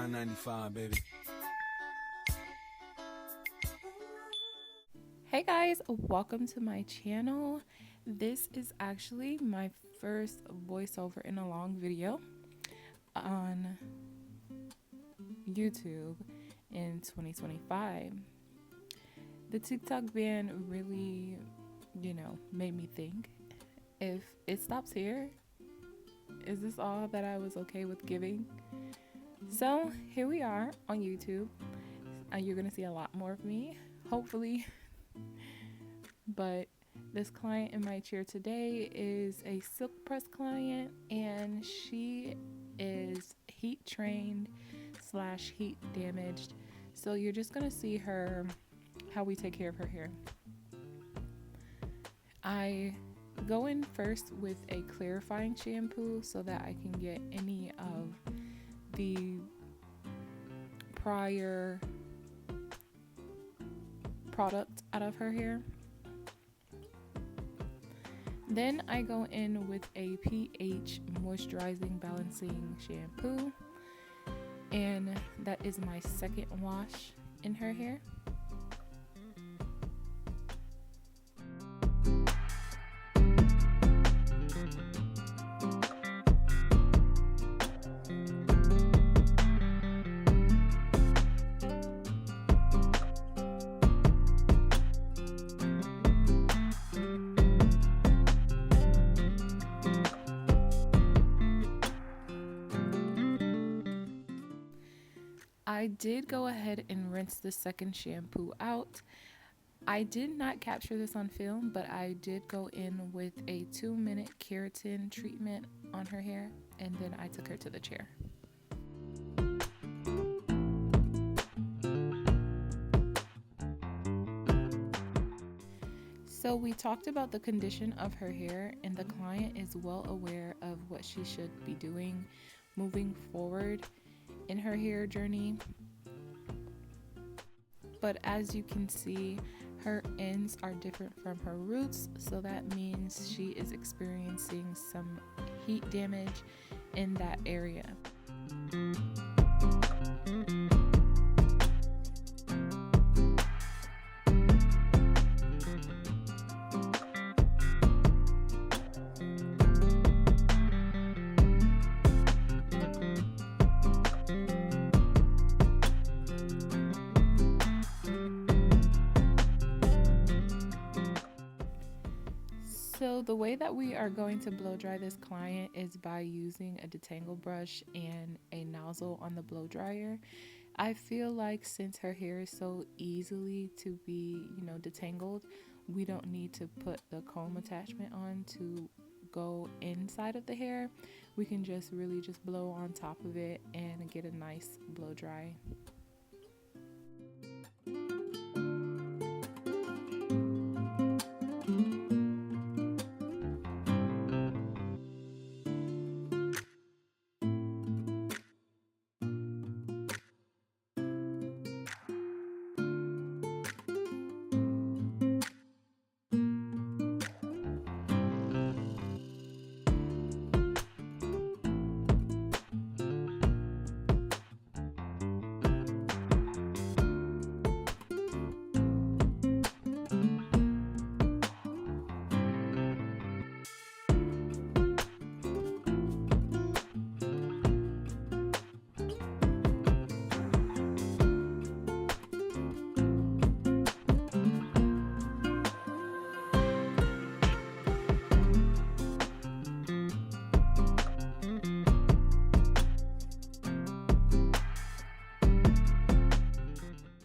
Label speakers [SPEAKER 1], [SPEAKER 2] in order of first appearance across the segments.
[SPEAKER 1] I-95, baby.
[SPEAKER 2] Hey guys, welcome to my channel. This is actually my first voiceover in a long video on YouTube in 2025. The TikTok ban really, made me think, if it stops here, is this all that I was okay with giving? So here we are on YouTube. You're gonna see a lot more of me, hopefully. But this client in my chair today is a silk press client, and she is heat trained / heat damaged. So you're just gonna see her, how we take care of her hair. I go in first with a clarifying shampoo so that I can get any of the prior product out of her hair. Then I go in with a pH moisturizing balancing shampoo, and that is my second wash in her hair. I did go ahead and rinse the second shampoo out. I did not capture this on film, but I did go in with a 2-minute keratin treatment on her hair, and then I took her to the chair. So we talked about the condition of her hair, and the client is well aware of what she should be doing moving forward in her hair journey. But as you can see, her ends are different from her roots, so that means she is experiencing some heat damage in that area. So the way that we are going to blow dry this client is by using a detangle brush and a nozzle on the blow dryer. I feel like since her hair is so easily to be, detangled, we don't need to put the comb attachment on to go inside of the hair. We can just really just blow on top of it and get a nice blow dry.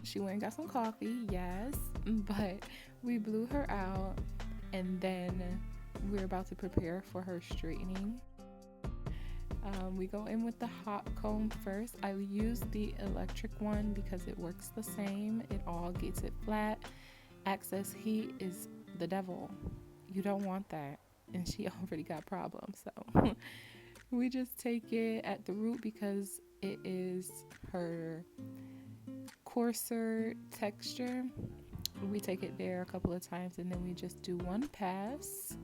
[SPEAKER 2] She went and got some coffee, yes, but we blew her out, and then we're about to prepare for her straightening. We go in with the hot comb first. I use the electric one because it works the same. It all gets it flat. Excess heat is the devil. You don't want that, and she already got problems, so we just take it at the root because it is her coarser texture. We take it there a couple of times, and then we just do one pass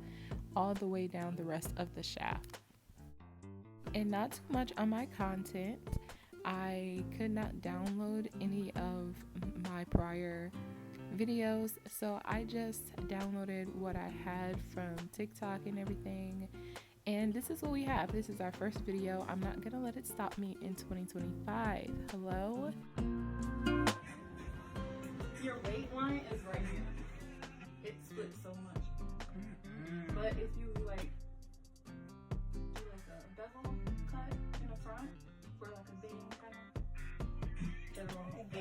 [SPEAKER 2] all the way down the rest of the shaft. And not too much on my content, I could not download any of my prior videos, so I just downloaded what I had from TikTok and everything. And this is what we have. This is our first video. I'm not gonna let it stop me in 2025. Hello?
[SPEAKER 1] Your weight line is right here. It splits so much. But if you like do like a bevel cut in the front for like a bang kind of,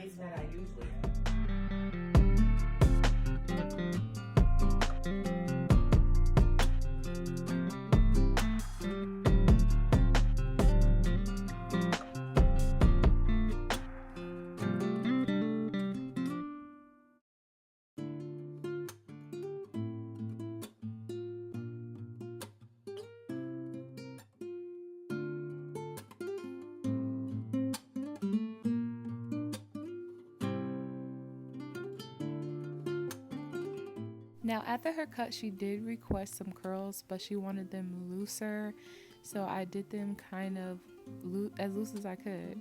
[SPEAKER 3] Is what I usually do.
[SPEAKER 2] Now, after her cut, she did request some curls, but she wanted them looser, so I did them kind of as loose as I could.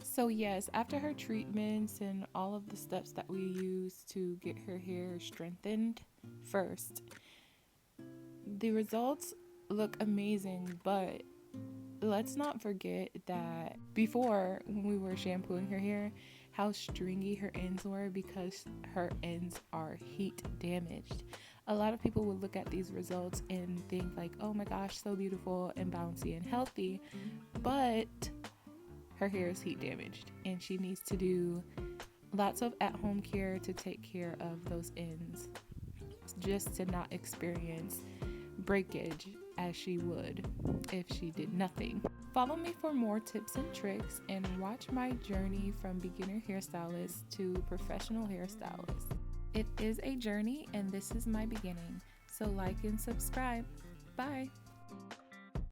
[SPEAKER 2] So yes, after her treatments and all of the steps that we used to get her hair strengthened first, the results look amazing, but let's not forget that before, when we were shampooing her hair, how stringy her ends were because her ends are heat damaged. A lot of people would look at these results and think like, oh my gosh, so beautiful and bouncy and healthy, but her hair is heat damaged and she needs to do lots of at-home care to take care of those ends just to not experience breakage as she would if she did nothing. Follow me for more tips and tricks and watch my journey from beginner hairstylist to professional hairstylist. It is a journey and this is my beginning, so like and subscribe. Bye.